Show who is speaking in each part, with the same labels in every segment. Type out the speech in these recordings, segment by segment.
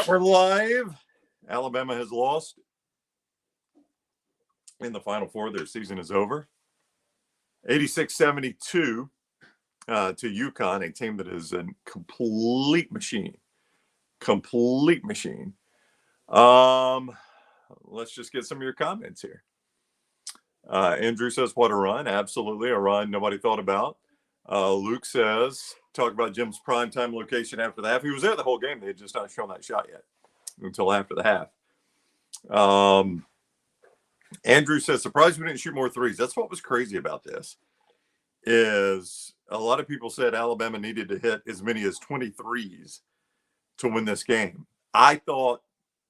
Speaker 1: right, we're live. Alabama has lost in the Final Four. Their season is over. 86-72 to UConn, a team that is a complete machine. Complete machine. Let's just get some of your comments here. Andrew says, what a run. Absolutely, a run nobody thought about. Luke says, talk about Jim's primetime location after the half. He was there the whole game. They had just not shown that shot yet until after the half. Andrew says, surprised we didn't shoot more threes. That's what was crazy about this, is a lot of people said Alabama needed to hit as many as 23s to win this game. I thought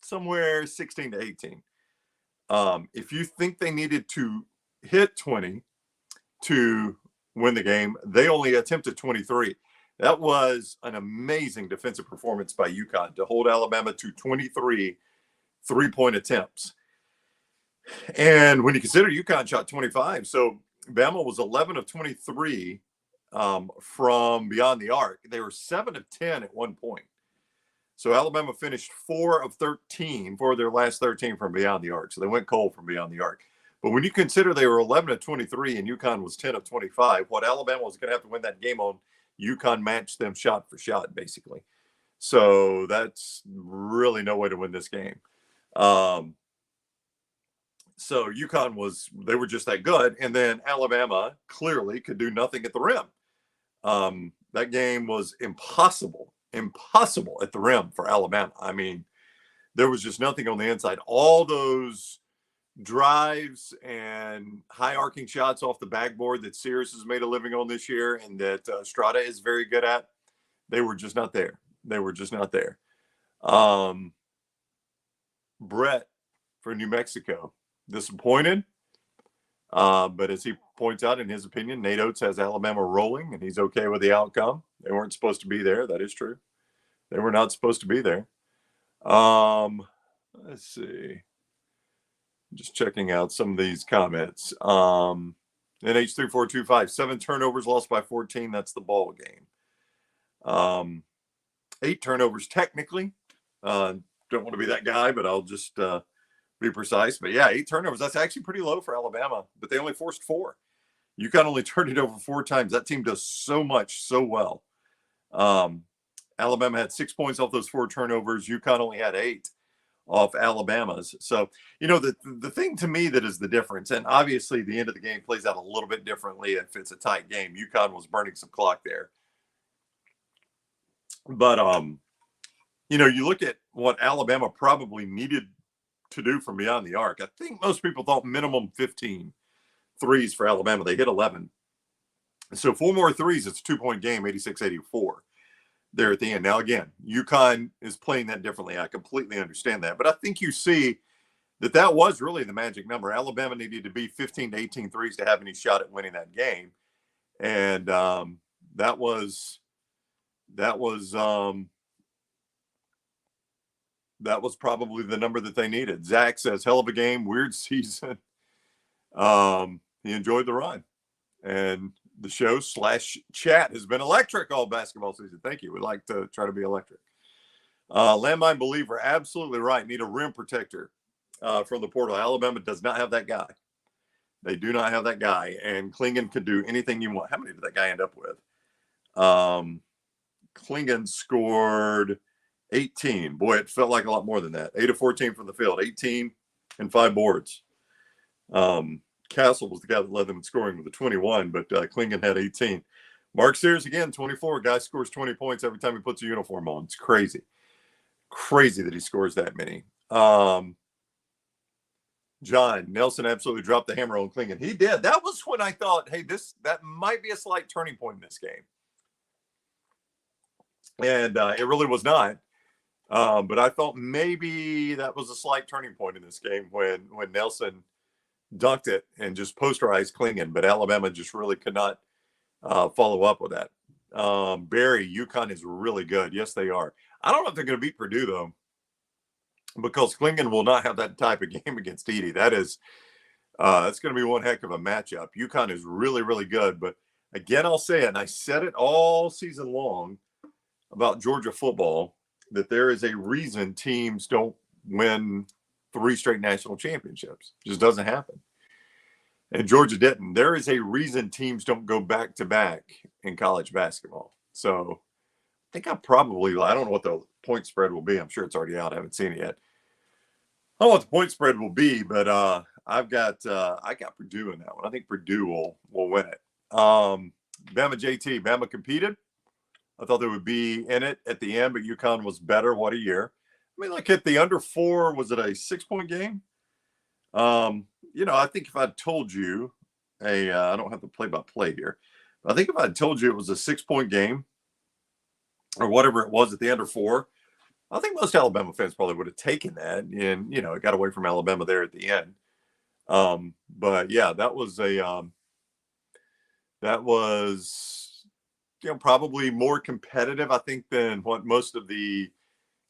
Speaker 1: somewhere 16 to 18. If you think they needed to hit 20 to win the game, they only attempted 23. That was an amazing defensive performance by UConn to hold Alabama to 23 three-point attempts. And when you consider UConn shot 25, so Bama was 11 of 23 from beyond the arc. They were 7 of 10 at one point. So Alabama finished 4 of 13 for their last 13 from beyond the arc. So they went cold from beyond the arc. But when you consider they were 11 of 23 and UConn was 10 of 25, what Alabama was going to have to win that game on, UConn matched them shot for shot, basically. So that's really no way to win this game. So UConn they were just that good. And then Alabama clearly could do nothing at the rim. That game was impossible at the rim for Alabama. I mean, there was just nothing on the inside. All those drives and high arcing shots off the backboard that Sears has made a living on this year and that Strada is very good at, they were just not there. Brett for New Mexico, disappointed. But as he points out, in his opinion, Nate Oates has Alabama rolling and he's okay with the outcome. They weren't supposed to be there. That is true. They were not supposed to be there. Let's see. Just checking out some of these comments. NH3425, 7 turnovers, lost by 14. That's the ball game. 8 turnovers technically. Don't want to be that guy, but I'll just be precise. But yeah, 8 turnovers. That's actually pretty low for Alabama, but they only forced 4. UConn only turned it over 4 times. That team does so much, so well. Alabama had 6 points off those 4 turnovers. UConn only had 8 off Alabama's. So, the thing to me that is the difference, and obviously the end of the game plays out a little bit differently if it's a tight game. UConn was burning some clock there. But, you look at what Alabama probably needed to do from beyond the arc. I think most people thought minimum 15 threes for Alabama. They hit 11. So 4 more threes, it's a 2-point game, 86-84 there at the end. Now, again, UConn is playing that differently. I completely understand that. But I think you see that was really the magic number. Alabama needed to be 15 to 18 threes to have any shot at winning that game. And that was probably the number that they needed. Zach says, hell of a game, weird season. He enjoyed the run. And the show / chat has been electric all basketball season. Thank you. We like to try to be electric. Landmine Believer, absolutely right. Need a rim protector from the portal. Alabama does not have that guy. They do not have that guy. And Klingon could do anything you want. How many did that guy end up with? Klingon scored 18. Boy, it felt like a lot more than that. 8 of 14 from the field. 18 and 5 boards. Castle was the guy that led them in scoring with a 21, but Klingon had 18. Mark Sears, again, 24. Guy scores 20 points every time he puts a uniform on. It's crazy. Crazy that he scores that many. John, Nelson absolutely dropped the hammer on Klingon. He did. That was when I thought, hey, that might be a slight turning point in this game. And it really was not. But I thought maybe that was a slight turning point in this game when Nelson dunked it and just posterized Klingon, but Alabama just really could not follow up with that. Barry, UConn is really good. Yes, they are. I don't know if they're going to beat Purdue, though, because Klingon will not have that type of game against Edey. That's going to be one heck of a matchup. UConn is really, really good. But again, I'll say it, and I said it all season long about Georgia football, that there is a reason teams don't win 3 straight national championships. It just doesn't happen. And Georgia didn't. There is a reason teams don't go back to back in college basketball. So I think I don't know what the point spread will be. I'm sure it's already out. I haven't seen it yet. I don't know what the point spread will be, but I got Purdue in that one. I think Purdue will win it. Bama JT, Bama competed. I thought they would be in it at the end, but UConn was better. What a year. I mean, look at the under 4. Was it a 6-point game? I think if I'd told you I don't have the play-by-play here. But I think if I'd told you it was a 6-point game or whatever it was at the under 4, I think most Alabama fans probably would have taken that. And, it got away from Alabama there at the end. But yeah, that was probably more competitive, I think, than what most of the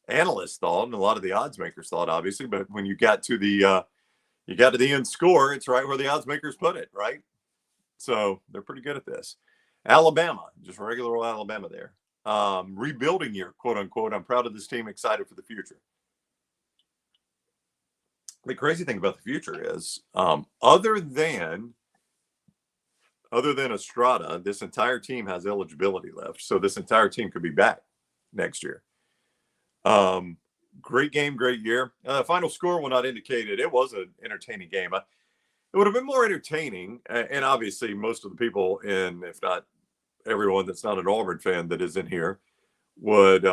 Speaker 1: analysts thought and a lot of the odds makers thought, obviously. But when you got to the end score, it's right where the odds makers put it, right? So they're pretty good at this. Alabama, just regular old Alabama there. Rebuilding year, quote unquote. I'm proud of this team, excited for the future. The crazy thing about the future is, other than Estrada, this entire team has eligibility left. So this entire team could be back next year. Great game, great year. Final score will not indicate it. It was an entertaining game. It would have been more entertaining. And obviously most of the people if not everyone that's not an Auburn fan that is in here would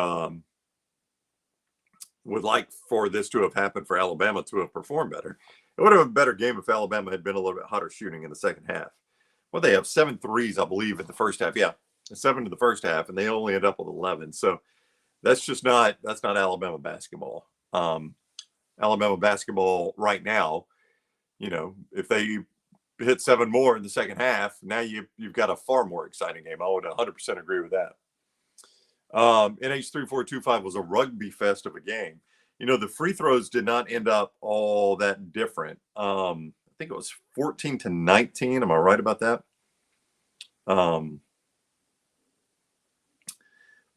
Speaker 1: like for this to have happened for Alabama to have performed better. It would have been a better game if Alabama had been a little bit hotter shooting in the second half. Well, they have 7 threes, I believe, in the first half. Yeah, 7 in the first half, and they only end up with 11. So that's not Alabama basketball. Alabama basketball right now, if they hit 7 more in the second half, now you've got a far more exciting game. I would 100% agree with that. NH3425 was a rugby fest of a game. The free throws did not end up all that different. I think it was 14-19. Am I right about that?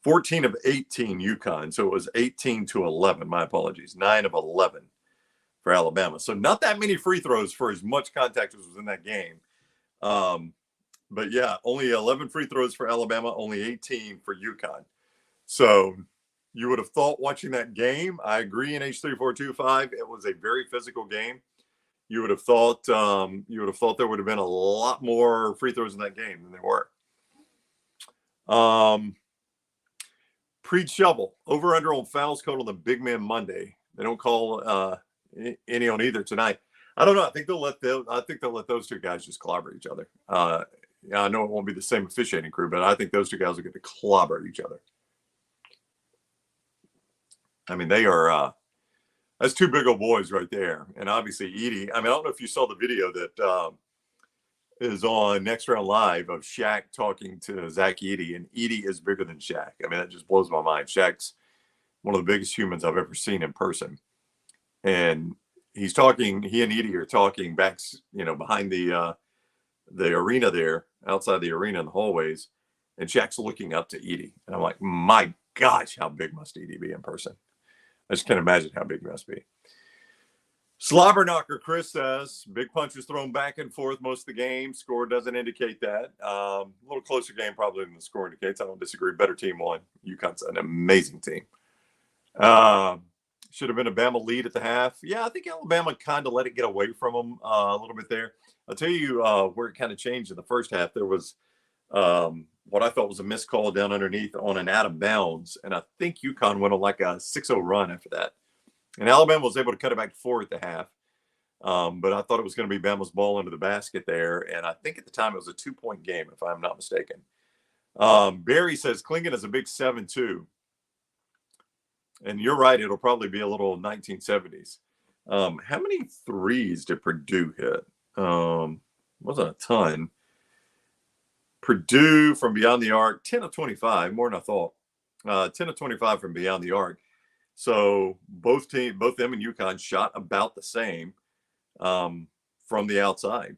Speaker 1: 14 of 18 UConn. So it was 18-11. My apologies. 9 of 11 for Alabama. So not that many free throws for as much contact as was in that game. But yeah, only 11 free throws for Alabama, only 18 for UConn. So you would have thought watching that game, I agree, in H3425, it was a very physical game. You would have thought there would have been a lot more free throws in that game than there were. Pre-shovel, over under on fouls called on the big man Monday. They don't call any on either tonight. I don't know. I think they'll let those two guys just clobber each other. I know it won't be the same officiating crew, but I think those two guys are going to clobber each other. I mean, they are. That's 2 big old boys right there, and obviously Edie. I mean, I don't know if you saw the video that is on Next Round Live of Shaq talking to Zach Edey, and Edey is bigger than Shaq. I mean, that just blows my mind. Shaq's one of the biggest humans I've ever seen in person, and he's talking. He and Edey are talking back, behind the arena there, outside the arena in the hallways, and Shaq's looking up to Edey, and I'm like, my gosh, how big must Edey be in person? I just can't imagine how big he must be. Slobber knocker, Chris says. Big punches thrown back and forth most of the game. Score doesn't indicate that. A little closer game probably than the score indicates. I don't disagree. Better team won. UConn's an amazing team. Should have been a Bama lead at the half. Yeah, I think Alabama kind of let it get away from them a little bit there. I'll tell you where it kind of changed in the first half. There was what I thought was a missed call down underneath on an out of bounds. And I think UConn went on like a 6-0 run after that. And Alabama was able to cut it back to 4 at the half. But I thought it was going to be Bama's ball into the basket there. And I think at the time it was a 2-point game, if I'm not mistaken. Barry says Klingon is a big 7-2. And you're right, it'll probably be a little 1970s. How many threes did Purdue hit? Wasn't a ton. Purdue from beyond the arc, 10 of 25, more than I thought. 10 of 25 from beyond the arc. So both them and UConn shot about the same from the outside.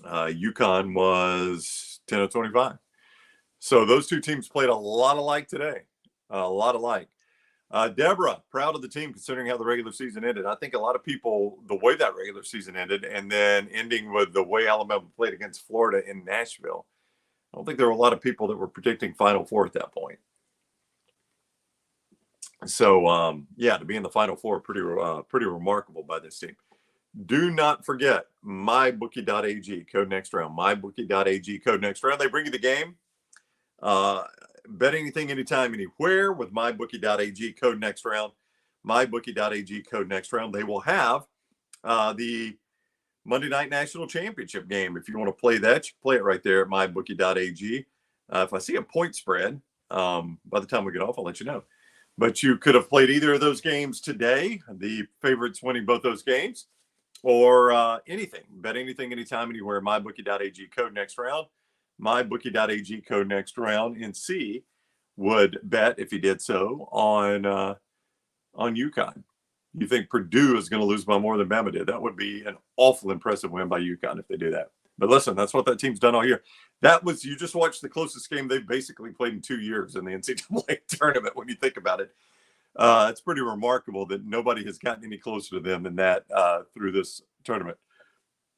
Speaker 1: UConn was 10 of 25. So those two teams played a lot alike today. A lot alike. Deborah, proud of the team considering how the regular season ended. I think a lot of people, the way that regular season ended, and then ending with the way Alabama played against Florida in Nashville, I don't think there were a lot of people that were predicting Final Four at that point. So, yeah, to be in the Final Four, pretty remarkable by this team. Do not forget MyBookie.ag, code next round. MyBookie.ag, code next round. They bring you the game. Bet anything, anytime, anywhere with MyBookie.ag, code next round. MyBookie.ag, code next round. They will have the Monday Night National Championship game. If you want to play that, you can play it right there at MyBookie.ag. If I see a point spread, by the time we get off, I'll let you know. But you could have played either of those games today, the favorites winning both those games, or anything. Bet anything, anytime, anywhere. MyBookie.ag, code next round. MyBookie.ag, code next round. NC would bet, if he did so, on UConn. You think Purdue is going to lose by more than Bama did? That would be an awful impressive win by UConn if they do that. But listen, that's what that team's done all year. You just watched the closest game they've basically played in 2 years in the NCAA tournament when you think about it. It's pretty remarkable that nobody has gotten any closer to them than that through this tournament.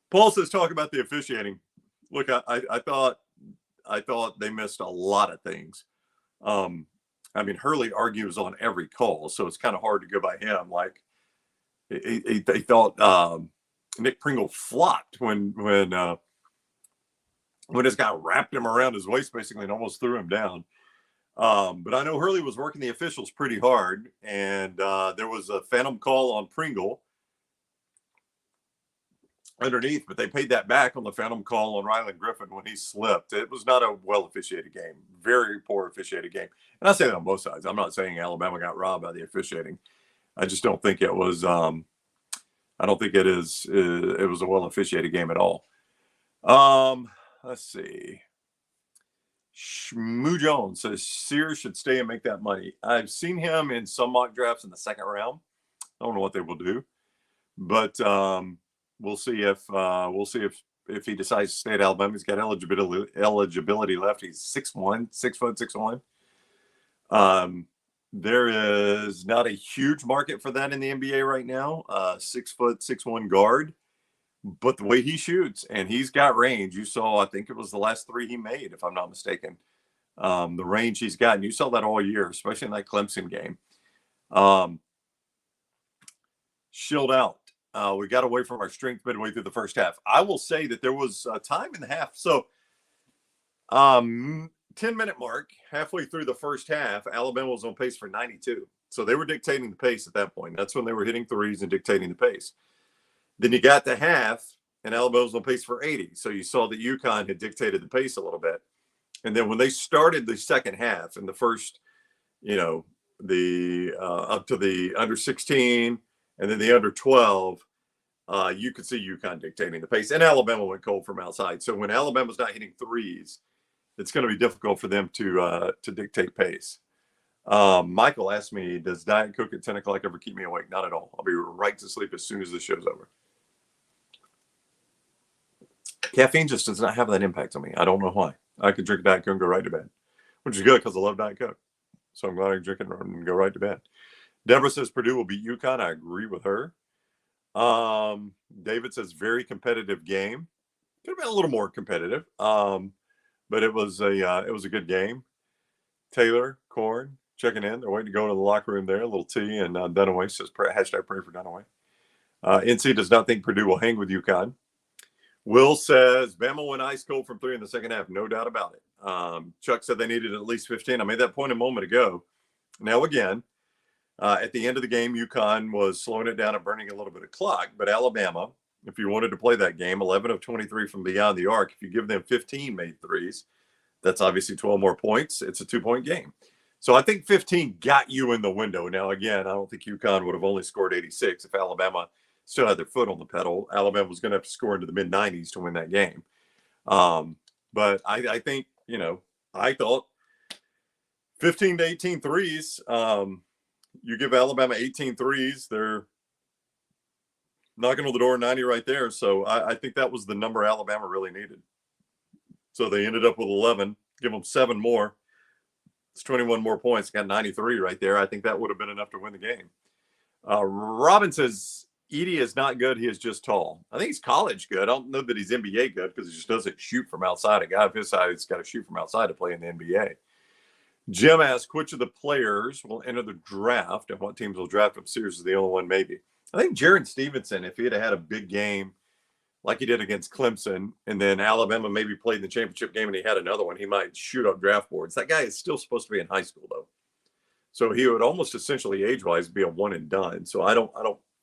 Speaker 1: Paul says, talk about the officiating. Look, I thought they missed a lot of things. Hurley argues on every call, so it's kind of hard to go by him. Like, they thought Nick Pringle flopped when this guy wrapped him around his waist basically and almost threw him down. But I know Hurley was working the officials pretty hard, and there was a phantom call on Pringle underneath, but they paid that back on the phantom call on Ryland Griffin when he slipped. It was not a well officiated game, very poor officiated game. And I say that on both sides. I'm not saying Alabama got robbed by the officiating. I just don't think it was. I don't think it was a well officiated game at all. Let's see. Shmoo Jones says Sears should stay and make that money. I've seen him in some mock drafts in the second round. I don't know what they will do, but we'll see if he decides to stay at Alabama. He's got eligibility left. He's 6'1", 6'6". There is not a huge market for that in the NBA right now. 6'6" guard, but the way he shoots and he's got range. You saw, I think it was the last 3 he made, if I'm not mistaken. The range he's got, and you saw that all year, especially in that Clemson game. Chilled out. We got away from our strength midway through the first half. I will say that there was a time in the half. So 10-minute mark, halfway through the first half, Alabama was on pace for 92. So they were dictating the pace at that point. That's when they were hitting threes and dictating the pace. Then you got the half, and Alabama was on pace for 80. So you saw that UConn had dictated the pace a little bit. And then when they started the second half in the first, up to the under 16 and then the under 12, you could see UConn dictating the pace. And Alabama went cold from outside. So when Alabama's not hitting threes, it's going to be difficult for them to dictate pace. Michael asked me, does Diet Coke at 10 o'clock ever keep me awake? Not at all. I'll be right to sleep as soon as the show's over. Caffeine just does not have that impact on me. I don't know why. I could drink Diet Coke and go right to bed, which is good because I love Diet Coke. So I'm glad I can drink it and go right to bed. Deborah says Purdue will beat UConn. I agree with her. David says very competitive game. Could have been a little more competitive. But it was a good game. Taylor, Corn, checking in. They're waiting to go to the locker room there. A little tea. And Dunaway says, hashtag pray for Dunaway. NC does not think Purdue will hang with UConn. Will says, Bama went ice cold from 3 in the second half. No doubt about it. Chuck said they needed at least 15. I made that point a moment ago. Now, again, at the end of the game, UConn was slowing it down and burning a little bit of clock. But Alabama, if you wanted to play that game, 11 of 23 from beyond the arc. If you give them 15 made threes, that's obviously 12 more points. It's a 2-point game. So I think 15 got you in the window. Now, again, I don't think UConn would have only scored 86 if Alabama still had their foot on the pedal. Alabama was going to have to score into the mid-90s to win that game. But I think, I thought 15 to 18 threes, you give Alabama 18 threes, they're knocking on the door 90 right there. So I think that was the number Alabama really needed. So they ended up with 11, give them 7 more. It's 21 more points. Got 93 right there. I think that would have been enough to win the game. Robin says, Edey is not good. He is just tall. I think he's college good. I don't know that he's NBA good because he just doesn't shoot from outside. A guy of his size has got to shoot from outside to play in the NBA. Jim asks, which of the players will enter the draft and what teams will draft him? Sears is the only one, maybe. I think Jaron Stevenson, if he had a big game like he did against Clemson, and then Alabama maybe played in the championship game and he had another one, he might shoot up draft boards. That guy is still supposed to be in high school, though. So he would almost essentially age-wise be a one and done. So I don't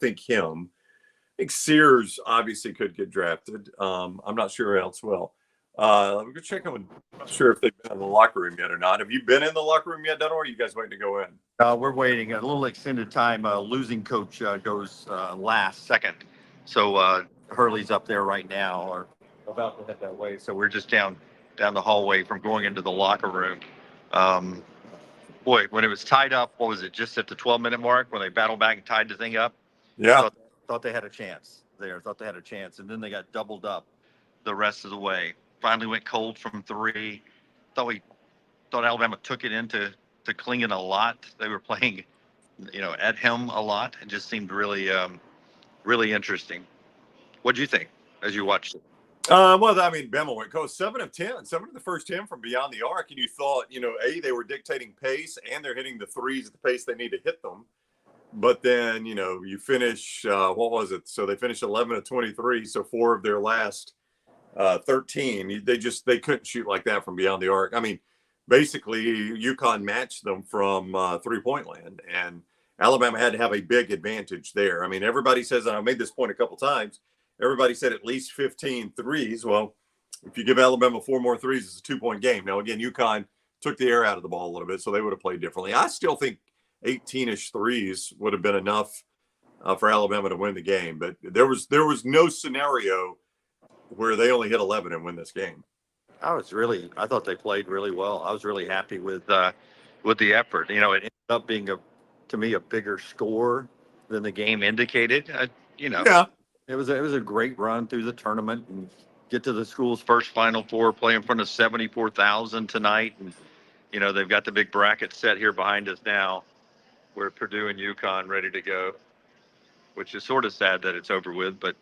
Speaker 1: think him. I think Sears obviously could get drafted. I'm not sure who else will. Let me go check on. I'm not sure if they've been in the locker room yet or not. Have you been in the locker room yet, Dunn, or are you guys waiting to go in?
Speaker 2: We're waiting. A little extended time. Losing coach goes last second. So Hurley's up there right now, or about to head that way. So we're just down the hallway from going into the locker room. Boy, when it was tied up, what was it, just at the 12-minute mark when they battled back and tied the thing up?
Speaker 1: Yeah.
Speaker 2: Thought they had a chance there. Thought they had a chance. And then they got doubled up the rest of the way. Finally went cold from three. Thought Alabama took it into Klingon a lot. They were playing, at him a lot. It just seemed really, really interesting. What did you think as you watched it?
Speaker 1: Well, I mean, Bama went cold 7 of 10, 7 of the first 10 from beyond the arc. And you thought, they were dictating pace and they're hitting the threes at the pace they need to hit them. But then, you finish, what was it? So they finished 11 of 23. So 4 of their last 13, they couldn't shoot like that from beyond the arc. I mean, basically UConn matched them from 3-point land, and Alabama had to have a big advantage there. I mean, everybody says, and I made this point a couple times, everybody said at least 15 threes. Well, if you give Alabama 4 more threes, it's a 2-point game. Now, again, UConn took the air out of the ball a little bit, so they would have played differently. I still think 18-ish threes would have been enough for Alabama to win the game, but there was no scenario where they only hit 11 and win this game.
Speaker 2: I thought they played really well. I was really happy with the effort. It ended up being to me a bigger score than the game indicated.
Speaker 1: Yeah.
Speaker 2: It was a great run through the tournament and get to the school's first Final Four, play in front of 74,000 tonight. And, they've got the big bracket set here behind us now where Purdue and UConn ready to go, which is sort of sad that it's over with. But,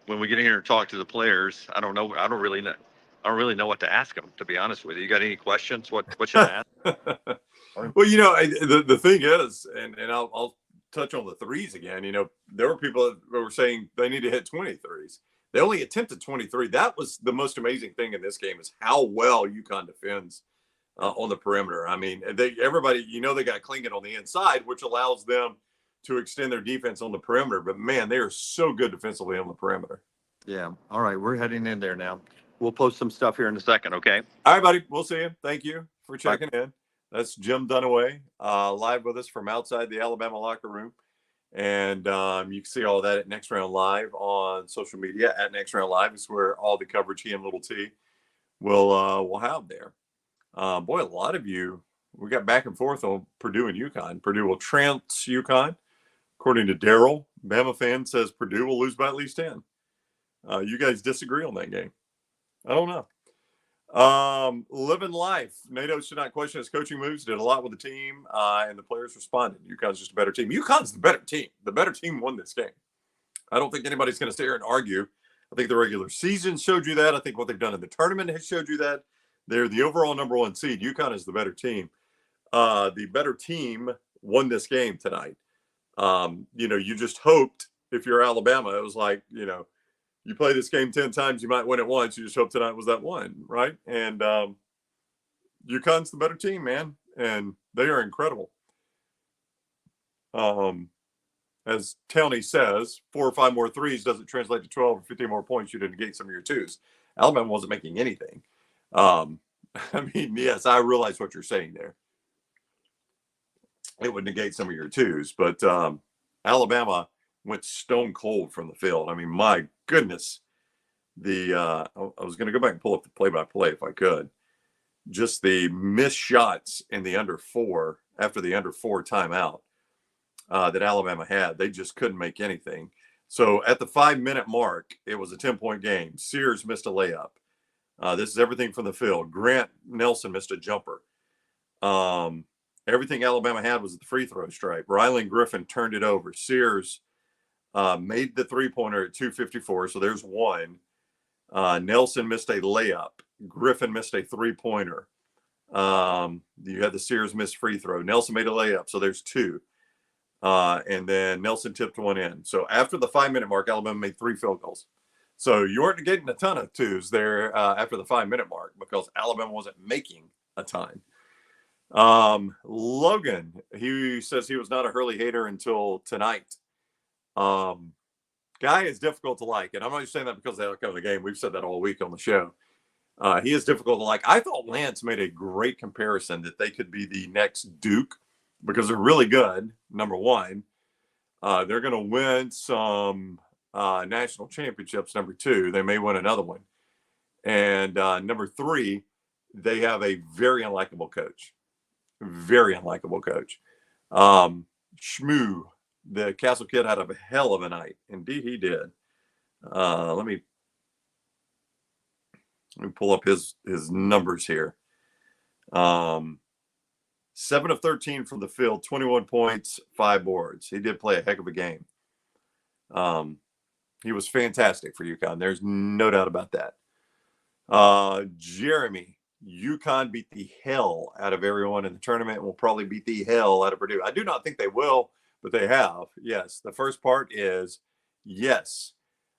Speaker 2: when we get in here and talk to the players, I don't really know what to ask them, to be honest with you. You got any questions? What should I ask?
Speaker 1: Well, the thing is, and I'll touch on the threes again. There were people that were saying they need to hit 20 threes. They only attempted 23. That was the most amazing thing in this game, is how well UConn defends on the perimeter. I mean, everybody, they got Klingon on the inside, which allows them to extend their defense on the perimeter. But man, they are so good defensively on the perimeter.
Speaker 2: Yeah. All right, we're heading in there now. We'll post some stuff here in a second, okay?
Speaker 1: All right, buddy. We'll see you. Thank you for checking in. That's Jim Dunaway, live with us from outside the Alabama locker room. And you can see all that at Next Round Live on social media. At Next Round Live is where all the coverage he and Little T will have there. Boy, a lot of you, we got back and forth on Purdue and UConn. Purdue will trounce UConn. According to Daryl, Bama fan says Purdue will lose by at least 10. You guys disagree on that game? I don't know. Living life. NATO should not question his coaching moves. Did a lot with the team, and the players responded. UConn's just a better team. UConn's the better team. The better team won this game. I don't think anybody's going to sit here and argue. I think the regular season showed you that. I think what they've done in the tournament has showed you that. They're the overall number 1 seed. UConn is the better team. The better team won this game tonight. You just hoped, if you're Alabama, it was like, you play this game 10 times, you might win it once. You just hope tonight was that one, right? And UConn's the better team, man, and they are incredible. As Towney says, 4 or 5 more threes doesn't translate to 12 or 15 more points. You didn't negate some of your twos. Alabama wasn't making anything. I mean, yes, I realize what you're saying there. It would negate some of your twos, but Alabama went stone cold from the field. I mean, my goodness. I was going to go back and pull up the play-by-play if I could. Just the missed shots in the under 4 after the under 4 timeout that Alabama had. They just couldn't make anything. So at the 5-minute mark, it was a 10-point game. Sears missed a layup. This is everything from the field. Grant Nelson missed a jumper. Everything Alabama had was at the free throw stripe. Ryland Griffin turned it over. Sears made the three-pointer at 2:54, so there's one. Nelson missed a layup. Griffin missed a three-pointer. You had the Sears missed free throw. Nelson made a layup, so there's two. And then Nelson tipped one in. So after the 5-minute mark, Alabama made 3 field goals. So you weren't getting a ton of twos there after the 5-minute mark because Alabama wasn't making a ton. Logan, he says he was not a Hurley hater until tonight. Guy is difficult to like, and I'm not just saying that because they outcome the game. We've said that all week on the show. He is difficult to like. I thought Lance made a great comparison that they could be the next Duke because they're really good, number one. They're going to win some national championships, number 2. They may win another one. And number 3, they have a very unlikable coach. Very unlikable coach. Shmoo, the Castle kid, had a hell of a night. Indeed, he did. Let me pull up his numbers here. 7 of 13 from the field, 21 points, 5 boards. He did play a heck of a game. He was fantastic for UConn. There's no doubt about that. Jeremy, UConn beat the hell out of everyone in the tournament and will probably beat the hell out of Purdue. I do not think they will, but they have. Yes. The first part is yes.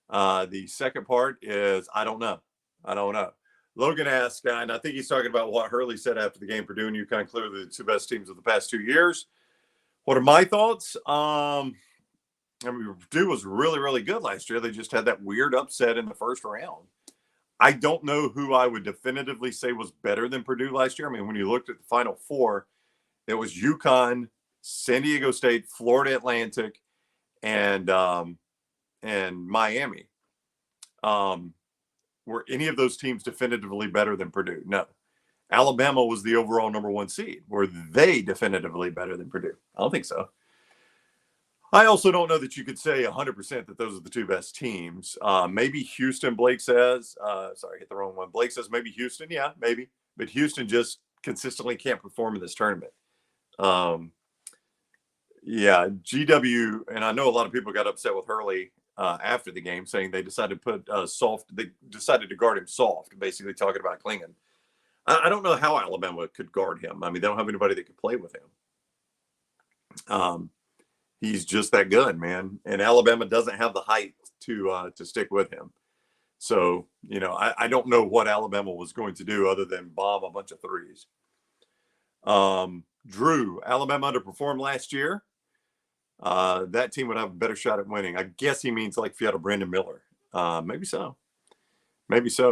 Speaker 1: The second part is I don't know. Logan asked, and I think he's talking about what Hurley said after the game. Purdue and UConn clearly the 2 best teams of the past 2 years. What are my thoughts? Purdue was really, really good last year. They just had that weird upset in the first round. I don't know who I would definitively say was better than Purdue last year. I mean, when you looked at the Final Four, it was UConn, San Diego State, Florida Atlantic, and Miami. Were any of those teams definitively better than Purdue? No. Alabama was the overall number 1 seed. Were they definitively better than Purdue? I don't think so. I also don't know that you could say 100% that those are the 2 best teams. Maybe Houston, Blake says. Sorry, I hit the wrong one. Blake says maybe Houston. Yeah, maybe. But Houston just consistently can't perform in this tournament. Yeah, GW, and I know a lot of people got upset with Hurley after the game, saying they decided to put they decided to guard him soft, basically talking about Klingon. I don't know how Alabama could guard him. I mean, they don't have anybody that could play with him. He's just that good, man. And Alabama doesn't have the height to stick with him. So, I don't know what Alabama was going to do other than bomb a bunch of threes. Drew, Alabama underperformed last year. That team would have a better shot at winning. I guess he means like if you had a Brandon Miller. Maybe so.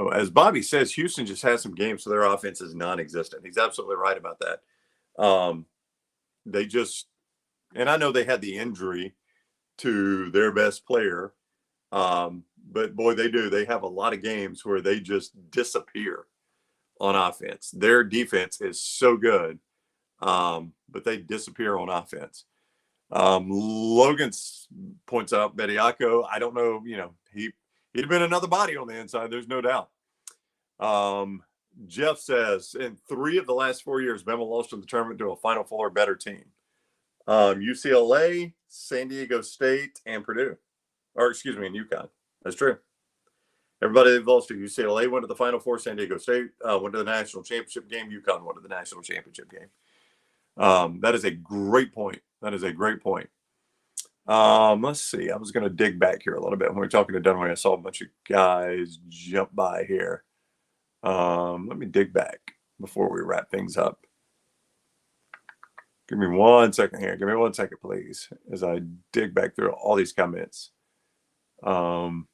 Speaker 1: As Bobby says, Houston just has some games, so their offense is non-existent. He's absolutely right about that. They just, and I know they had the injury to their best player, but boy, they do. They have a lot of games where they just disappear on offense. Their defense is so good, but they disappear on offense. Logan points out Bediako. I don't know, he'd have been another body on the inside. There's no doubt. Jeff says in 3 of the last 4 years, Bama lost in the tournament to a Final Four better team. UCLA, San Diego State, and Purdue. And UConn. That's true. Everybody they've lost to. UCLA went to the Final Four. San Diego State went to the national championship game. UConn went to the national championship game. That is a great point. Let's see. I was going to dig back here a little bit. When we were talking to Dunaway, I saw a bunch of guys jump by here. Let me dig back before we wrap things up. Give me 1 second here. Give me 1 second, please, as I dig back through all these comments. Man,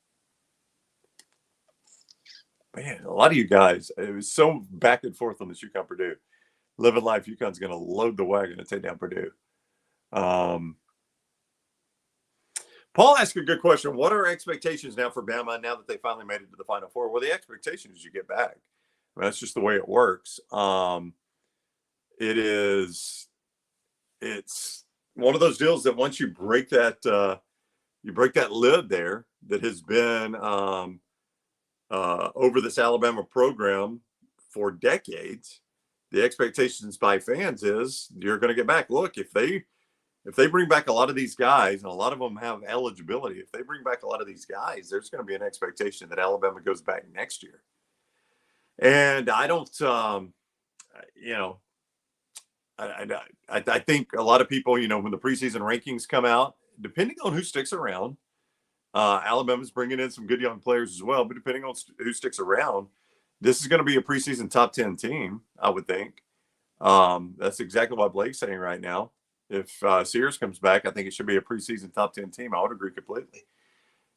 Speaker 1: a lot of you guys, it was so back and forth on this UConn Purdue. Living life, UConn's going to load the wagon and take down Purdue. Paul asked a good question. What are expectations now for Bama now that they finally made it to the Final Four? Well, the expectation is you get back. I mean, that's just the way it works. It's one of those deals that once you break that lid there that has been over this Alabama program for decades, the expectations by fans is you're going to get back. Look, if they bring back a lot of these guys, and a lot of them have eligibility, if they bring back a lot of these guys, there's going to be an expectation that Alabama goes back next year. And I don't, you know, I think a lot of people, you know, when the preseason rankings come out, depending on who sticks around, Alabama's bringing in some good young players as well. But depending on who sticks around, this is going to be a preseason top 10 team, I would think. That's exactly what Blake's saying right now. If Sears comes back, I think it should be a preseason top 10 team. I would agree completely.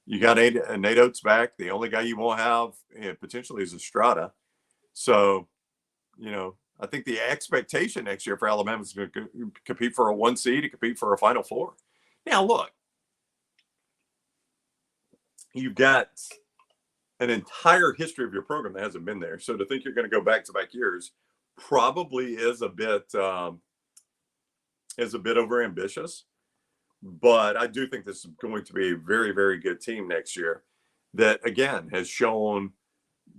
Speaker 1: You got Nate Oates back. The only guy you won't have potentially is Estrada. So, you know, I think the expectation next year for Alabama is to compete for a 1 seed, to compete for a Final Four. Now, look, you've got an entire history of your program that hasn't been there. So to think you're going to go back-to-back years probably is a bit overambitious. But I do think this is going to be a very, very good team next year that, again, has shown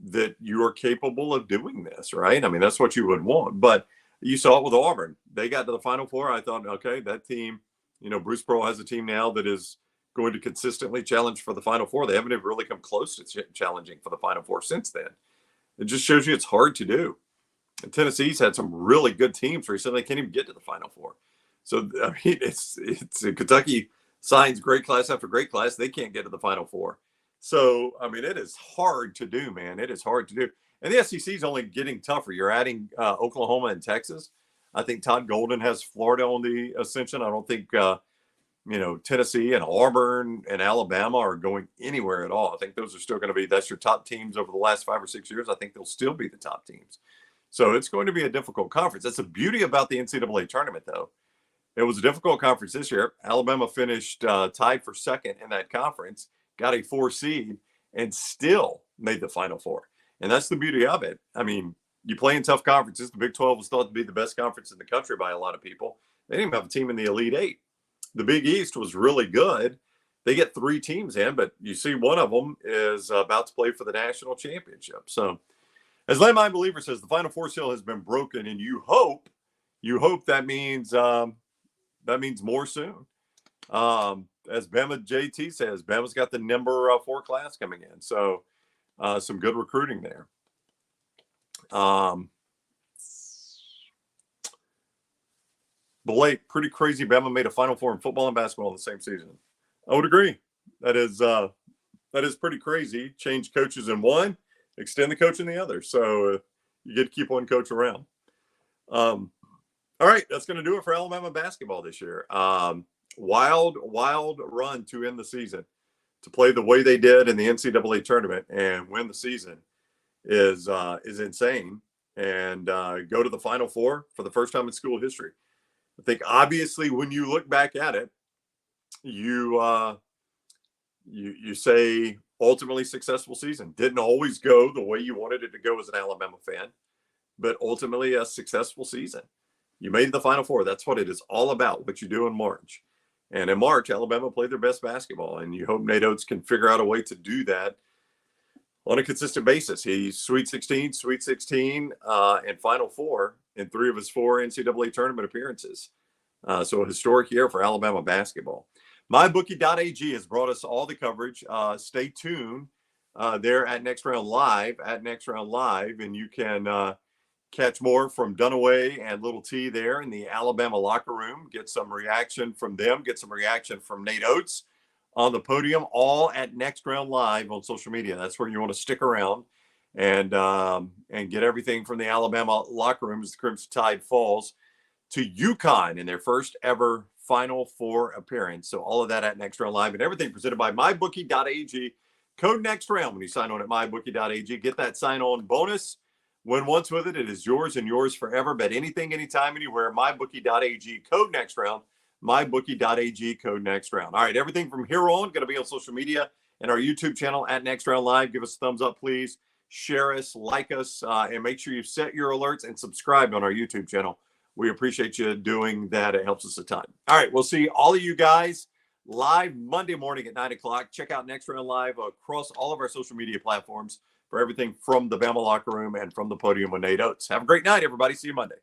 Speaker 1: that you are capable of doing this, right? I mean, that's what you would want. But you saw it with Auburn. They got to the Final Four. I thought, okay, that team, you know, Bruce Pearl has a team now that is going to consistently challenge for the Final Four. They haven't even really come close to challenging for the Final Four since then. It just shows you it's hard to do. And Tennessee's had some really good teams recently. They can't even get to the Final Four. So, I mean, it's Kentucky signs great class after great class. They can't get to the Final Four. So, I mean, it is hard to do, man. It is hard to do. And the SEC is only getting tougher. You're adding Oklahoma and Texas. I think Todd Golden has Florida on the ascension. I don't think, you know, Tennessee and Auburn and Alabama are going anywhere at all. I think those are still going to be, that's your top teams over the last 5 or 6 years. I think they'll still be the top teams. So it's going to be a difficult conference. That's the beauty about the NCAA tournament, though. It was a difficult conference this year. Alabama finished tied for second in that conference, got a 4 seed, and still made the Final Four. And that's the beauty of it. I mean, you play in tough conferences. The Big 12 was thought to be the best conference in the country by a lot of people. They didn't even have a team in the Elite Eight. The Big East was really good. They get 3 teams in, but you see one of them is about to play for the national championship. So, as Landmine Believer says, the Final Four seal has been broken, and you hope that means more soon. As Bama JT says, Bama's got the number 4 class coming in. So some good recruiting there. Blake, pretty crazy. Bama made a Final Four in football and basketball in the same season. I would agree. That is pretty crazy. Change coaches in one, extend the coach in the other. So you get to keep one coach around. All right, that's going to do it for Alabama basketball this year. Wild run to end the season. To play the way they did in the NCAA tournament and win the season is insane. And go to the Final Four for the first time in school history. I think obviously when you look back at it, you say ultimately successful season. Didn't always go the way you wanted it to go as an Alabama fan, but ultimately a successful season. You made the Final Four. That's what it is all about, what you do in March. And in March, Alabama played their best basketball, and you hope Nate Oates can figure out a way to do that on a consistent basis. He's Sweet 16, and Final Four in 3 of his 4 NCAA tournament appearances. So a historic year for Alabama basketball. MyBookie.ag has brought us all the coverage. Stay tuned there at Next Round Live, and you can catch more from Dunaway and Little T there in the Alabama locker room. Get some reaction from them. Get some reaction from Nate Oates on the podium, all at Next Round Live on social media. That's where you want to stick around and get everything from the Alabama locker room as the Crimson Tide falls to UConn in their first ever Final Four appearance. So all of that at Next Round Live, and everything presented by MyBookie.ag. Code Next Round when you sign on at MyBookie.ag. Get that sign-on bonus. Win once with it. It is yours and yours forever. Bet anything, anytime, anywhere. MyBookie.ag. Code Next Round. MyBookie.ag. Code Next Round. All right, everything from here on going to be on social media and our YouTube channel at Next Round Live. Give us a thumbs up, please. Share us, like us, and make sure you set your alerts and subscribe on our YouTube channel. We appreciate you doing that. It helps us a ton. All right, we'll see all of you guys live Monday morning at 9 o'clock. Check out Next Round Live across all of our social media platforms. for everything from the Bama locker room and from the podium with Nate Oates. Have a great night, everybody. See you Monday.